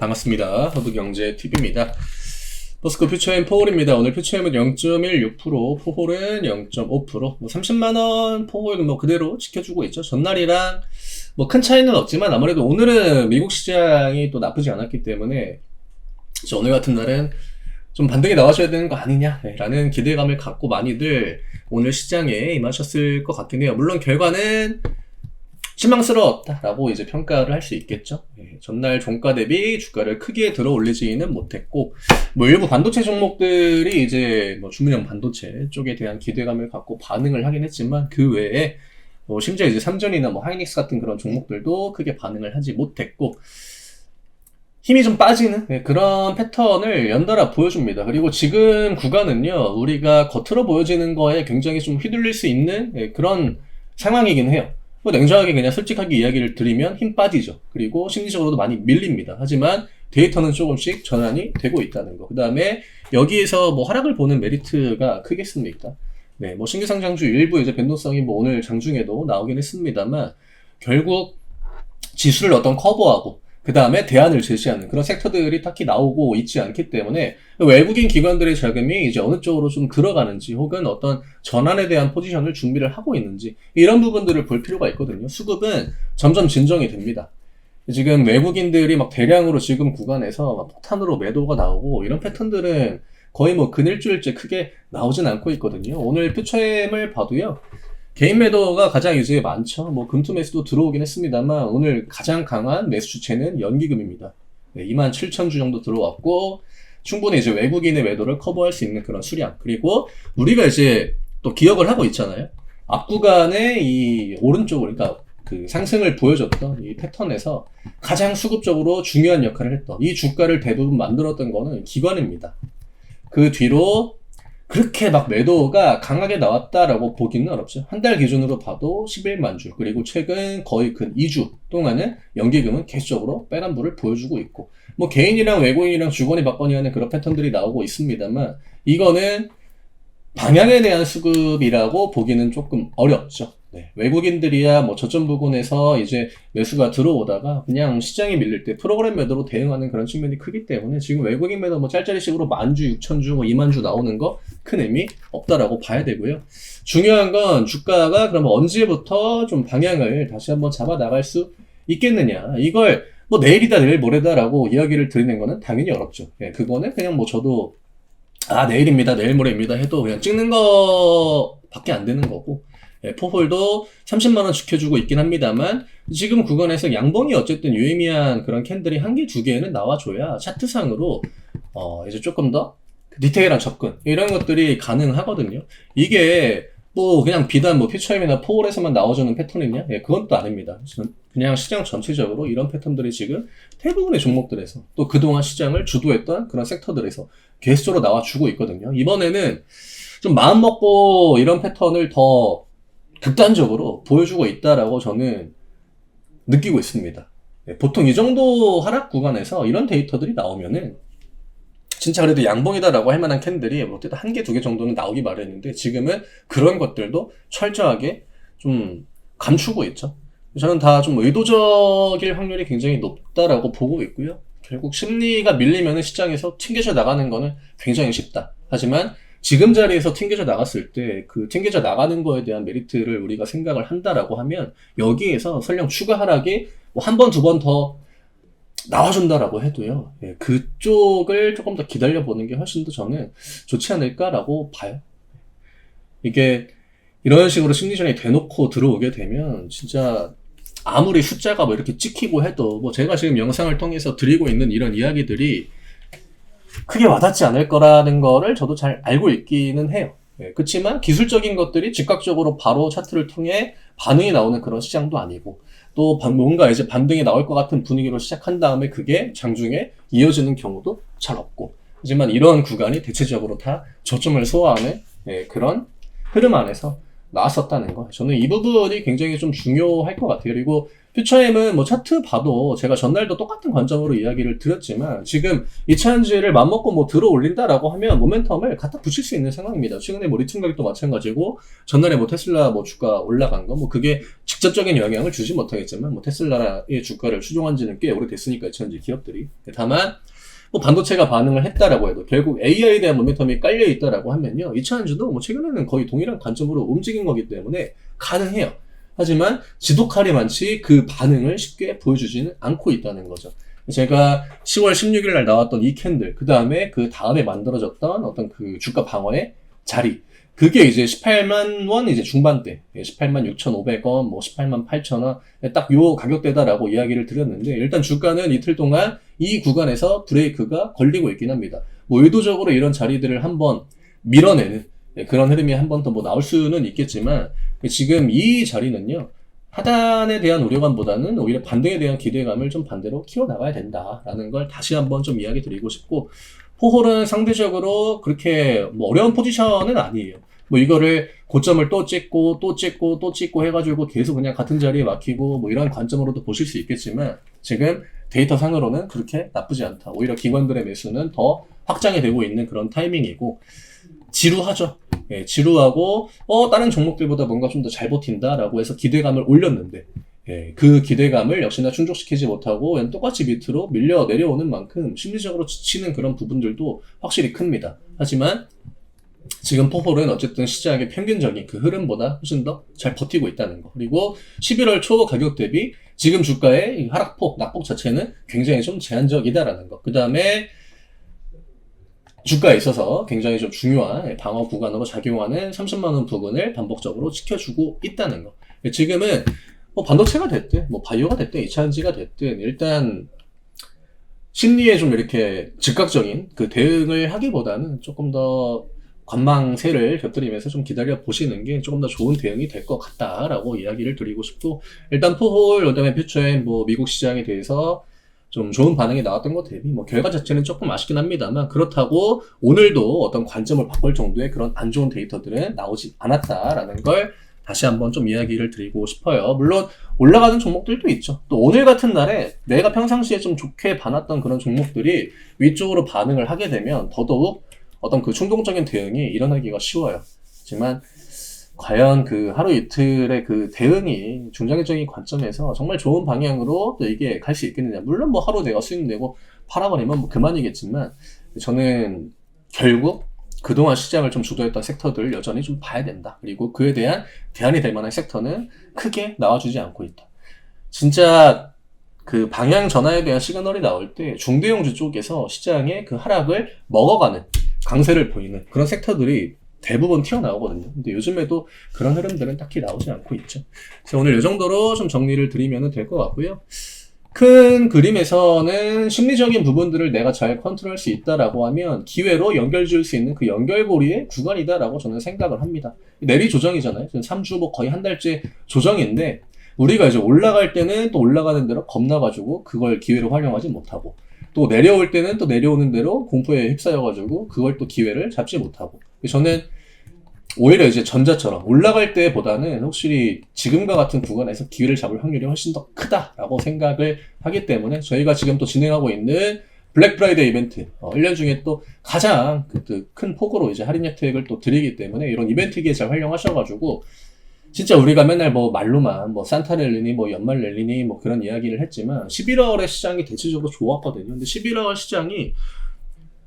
반갑습니다. 허브경제TV입니다. 버스코 퓨처엠 포홀입니다. 오늘 퓨처엠은 0.16%, 포홀은 0.5%, 30만원 포홀 그대로 지켜주고 있죠. 전날이랑 큰 차이는 없지만 아무래도 오늘은 미국 시장이 또 나쁘지 않았기 때문에 오늘 같은 날은 좀 반등이 나와줘야 되는 거 아니냐라는 기대감을 갖고 많이들 오늘 시장에 임하셨을 것 같긴 해요. 물론 결과는 실망스러웠다라고 이제 평가를 할 수 있겠죠. 전날 종가 대비 주가를 크게 들어 올리지는 못했고, 일부 반도체 종목들이 이제 주문형 반도체 쪽에 대한 기대감을 갖고 반응을 하긴 했지만, 그 외에 심지어 이제 삼전이나 하이닉스 같은 그런 종목들도 크게 반응을 하지 못했고, 힘이 좀 빠지는 그런 패턴을 연달아 보여줍니다. 그리고 지금 구간은요, 우리가 겉으로 보여지는 거에 굉장히 좀 휘둘릴 수 있는 그런 상황이긴 해요. 냉정하게 그냥 솔직하게 이야기를 드리면 힘 빠지죠. 그리고 심리적으로도 많이 밀립니다. 하지만 데이터는 조금씩 전환이 되고 있다는 거. 그 다음에 여기에서 하락을 보는 메리트가 크겠습니까? 네, 신규 상장주 일부 이제 변동성이 오늘 장중에도 나오긴 했습니다만, 결국 지수를 어떤 커버하고 그 다음에 대안을 제시하는 그런 섹터들이 딱히 나오고 있지 않기 때문에 외국인 기관들의 자금이 이제 어느 쪽으로 좀 들어가는지 혹은 어떤 전환에 대한 포지션을 준비를 하고 있는지 이런 부분들을 볼 필요가 있거든요. 수급은 점점 진정이 됩니다. 지금 외국인들이 대량으로 지금 구간에서 폭탄으로 매도가 나오고 이런 패턴들은 거의 근일주일째 크게 나오진 않고 있거든요. 오늘 퓨처엠을 봐도요. 개인 매도가 가장 이제 많죠. 금투 매수도 들어오긴 했습니다만 오늘 가장 강한 매수 주체는 연기금입니다. 27,000주 정도 들어왔고 충분히 이제 외국인의 매도를 커버할 수 있는 그런 수량. 그리고 우리가 이제 또 기억을 하고 있잖아요. 앞 구간의 이 오른쪽으로 그러니까 그 상승을 보여줬던 이 패턴에서 가장 수급적으로 중요한 역할을 했던 이 주가를 대부분 만들었던 거는 기관입니다. 그 뒤로 그렇게 매도가 강하게 나왔다라고 보기는 어렵죠. 한 달 기준으로 봐도 11만 주, 그리고 최근 거의 근 2주 동안은 연기금은 계속적으로 빨간불을 보여주고 있고, 개인이랑 외국인이랑 주거니 받거니 하는 그런 패턴들이 나오고 있습니다만, 이거는 방향에 대한 수급이라고 보기는 조금 어렵죠. 네, 외국인들이야 저점 부근에서 이제 매수가 들어오다가 그냥 시장이 밀릴 때 프로그램 매도로 대응하는 그런 측면이 크기 때문에 지금 외국인 매도 짤짤이식으로 10,000주, 6,000주, 20,000주 나오는 거 큰 의미 없다라고 봐야 되고요. 중요한 건 주가가 그러면 언제부터 좀 방향을 다시 한번 잡아 나갈 수 있겠느냐. 이걸 내일이다 내일 모레다라고 이야기를 드리는 거는 당연히 어렵죠. 예, 그거는 그냥 저도 내일입니다 내일 모레입니다 해도 그냥 찍는 거 밖에 안 되는 거고, 포홀도 30만원 지켜주고 있긴 합니다만 지금 구간에서 양봉이 어쨌든 유의미한 그런 캔들이 한 개, 두 개는 나와줘야 차트상으로 이제 조금 더 디테일한 접근 이런 것들이 가능하거든요. 이게 그냥 비단 퓨처엠이나 포홀에서만 나와주는 패턴이냐? 예, 그건 또 아닙니다. 그냥 시장 전체적으로 이런 패턴들이 지금 대부분의 종목들에서 또 그동안 시장을 주도했던 그런 섹터들에서 계속적으로 나와주고 있거든요. 이번에는 좀 마음 먹고 이런 패턴을 더 극단적으로 보여주고 있다라고 저는 느끼고 있습니다. 네, 보통 이 정도 하락 구간에서 이런 데이터들이 나오면은 진짜 그래도 양봉이다라고 할 만한 캔들이 어쨌든 한 개, 두 개 정도는 나오기 마련인데 지금은 그런 것들도 철저하게 좀 감추고 있죠. 저는 다 좀 의도적일 확률이 굉장히 높다라고 보고 있고요. 결국 심리가 밀리면은 시장에서 튕겨져 나가는 거는 굉장히 쉽다. 하지만 지금 자리에서 튕겨져 나갔을 때 그 튕겨져 나가는 거에 대한 메리트를 우리가 생각을 한다라고 하면 여기에서 설령 추가 하락이 한 번, 두 번 더 나와준다라고 해도요. 예, 그쪽을 조금 더 기다려보는 게 훨씬 더 저는 좋지 않을까라고 봐요. 이게 이런 식으로 심리전이 대놓고 들어오게 되면 진짜 아무리 숫자가 이렇게 찍히고 해도 제가 지금 영상을 통해서 드리고 있는 이런 이야기들이 크게 와닿지 않을 거라는 거를 저도 잘 알고 있기는 해요. 예, 그렇지만 기술적인 것들이 즉각적으로 바로 차트를 통해 반응이 나오는 그런 시장도 아니고 또 뭔가 이제 반등이 나올 것 같은 분위기로 시작한 다음에 그게 장중에 이어지는 경우도 잘 없고, 하지만 이런 구간이 대체적으로 다 저점을 소화하는 그런 흐름 안에서 나왔었다는 거. 저는 이 부분이 굉장히 좀 중요할 것 같아요. 그리고 퓨처엠은 뭐 차트 봐도 제가 전날도 똑같은 관점으로 이야기를 드렸지만 지금 이 차현지를 맘먹고 뭐 들어 올린다라고 하면 모멘텀을 갖다 붙일 수 있는 상황입니다. 최근에 뭐 리튬 가격도 마찬가지고 전날에 뭐 테슬라 뭐 주가 올라간 거 뭐 그게 직접적인 영향을 주지 못하겠지만 뭐 테슬라의 주가를 추종한 지는 꽤 오래됐으니까 이차현지 기업들이. 다만 뭐 반도체가 반응을 했다라고 해도 결국 AI에 대한 모멘텀이 깔려 있다라고 하면요. 이차현지도 뭐 최근에는 거의 동일한 관점으로 움직인 거기 때문에 가능해요. 하지만 지독하리만치 그 반응을 쉽게 보여주지는 않고 있다는 거죠. 제가 10월 16일 날 나왔던 이 캔들, 그 다음에 만들어졌던 어떤 그 주가 방어의 자리, 그게 이제 18만 원 이제 중반대, 18만 6,500원, 뭐 18만 8천원, 딱 요 가격대다라고 이야기를 드렸는데, 일단 주가는 이틀 동안 이 구간에서 브레이크가 걸리고 있긴 합니다. 뭐 의도적으로 이런 자리들을 한번 밀어내는 그런 흐름이 한 번 더 뭐 나올 수는 있겠지만, 지금 이 자리는요, 하단에 대한 우려감보다는 오히려 반등에 대한 기대감을 좀 반대로 키워나가야 된다라는 걸 다시 한번 좀 이야기 드리고 싶고, 포홀은 상대적으로 그렇게 뭐 어려운 포지션은 아니에요. 뭐 이거를 고점을 또 찍고 또 찍고 또 찍고 해가지고 계속 그냥 같은 자리에 막히고 뭐 이런 관점으로도 보실 수 있겠지만, 지금 데이터 상으로는 그렇게 나쁘지 않다. 오히려 기관들의 매수는 더 확장이 되고 있는 그런 타이밍이고, 지루하죠. 예, 지루하고 다른 종목들보다 뭔가 좀 더 잘 버틴다라고 해서 기대감을 올렸는데, 예, 그 기대감을 역시나 충족시키지 못하고 그냥 똑같이 밑으로 밀려 내려오는 만큼 심리적으로 지치는 그런 부분들도 확실히 큽니다. 하지만 지금 포홀은 어쨌든 시장의 평균적인 그 흐름보다 훨씬 더 잘 버티고 있다는 거. 그리고 11월 초 가격 대비 지금 주가의 하락폭, 낙폭 자체는 굉장히 좀 제한적이다라는 거. 그 다음에 주가에 있어서 굉장히 좀 중요한 방어 구간으로 작용하는 30만원 부근을 반복적으로 지켜주고 있다는 거. 지금은 뭐 반도체가 됐든 뭐 바이오가 됐든 이차전지가 됐든 일단 심리에 좀 이렇게 즉각적인 그 대응을 하기보다는 조금 더 관망세를 곁들이면서 좀 기다려 보시는 게 조금 더 좋은 대응이 될 것 같다라고 이야기를 드리고 싶고, 일단 포홀, 그다음에 퓨처엠 뭐 미국 시장에 대해서 좀 좋은 반응이 나왔던 것 대비 뭐 결과 자체는 조금 아쉽긴 합니다만, 그렇다고 오늘도 어떤 관점을 바꿀 정도의 그런 안 좋은 데이터들은 나오지 않았다라는 걸 다시 한번 좀 이야기를 드리고 싶어요. 물론 올라가는 종목들도 있죠. 또 오늘 같은 날에 내가 평상시에 좀 좋게 봐놨던 그런 종목들이 위쪽으로 반응을 하게 되면 더더욱 어떤 그 충동적인 대응이 일어나기가 쉬워요. 하지만 과연 그 하루 이틀의 그 대응이 중장기적인 관점에서 정말 좋은 방향으로 또 이게 갈 수 있겠느냐. 물론 뭐 하루 내가 수익 내고 팔아버리면 뭐 그만이겠지만, 저는 결국 그동안 시장을 좀 주도했던 섹터들 여전히 좀 봐야 된다. 그리고 그에 대한 대안이 될 만한 섹터는 크게 나와주지 않고 있다. 진짜 그 방향 전환에 대한 시그널이 나올 때 중대형주 쪽에서 시장의 그 하락을 먹어가는 강세를 보이는 그런 섹터들이 대부분 튀어나오거든요. 근데 요즘에도 그런 흐름들은 딱히 나오지 않고 있죠. 그래서 오늘 이 정도로 좀 정리를 드리면 될 것 같고요. 큰 그림에서는 심리적인 부분들을 내가 잘 컨트롤할 수 있다라고 하면 기회로 연결 지을 수 있는 그 연결고리의 구간이다라고 저는 생각을 합니다. 내리 조정이잖아요. 3주 뭐 거의 한 달째 조정인데, 우리가 이제 올라갈 때는 또 올라가는 대로 겁나가지고 그걸 기회로 활용하지 못하고, 또 내려올 때는 또 내려오는 대로 공포에 휩싸여가지고 그걸 또 기회를 잡지 못하고, 저는 오히려 이제 전자처럼 올라갈 때보다는 확실히 지금과 같은 구간에서 기회를 잡을 확률이 훨씬 더 크다라고 생각을 하기 때문에, 저희가 지금 또 진행하고 있는 블랙 프라이데이 이벤트, 1년 중에 또 가장 큰 폭으로 이제 할인 혜택을 또 드리기 때문에 이런 이벤트기에 잘 활용하셔가지고, 진짜 우리가 맨날 뭐 말로만 뭐 산타 랠리니 뭐 연말 랠리니 뭐 그런 이야기를 했지만 11월에 시장이 대체적으로 좋았거든요. 근데 11월 시장이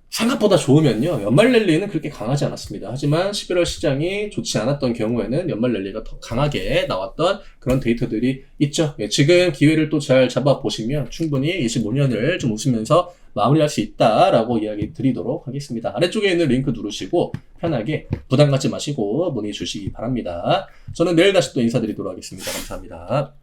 생각보다 좋으면요, 연말 랠리는 그렇게 강하지 않았습니다. 하지만 11월 시장이 좋지 않았던 경우에는 연말 랠리가 더 강하게 나왔던 그런 데이터들이 있죠. 예, 지금 기회를 또 잘 잡아보시면 충분히 25년을 좀 웃으면서 마무리할 수 있다라고 이야기 드리도록 하겠습니다. 아래쪽에 있는 링크 누르시고 편하게 부담 갖지 마시고 문의 주시기 바랍니다. 저는 내일 다시 또 인사드리도록 하겠습니다. 감사합니다.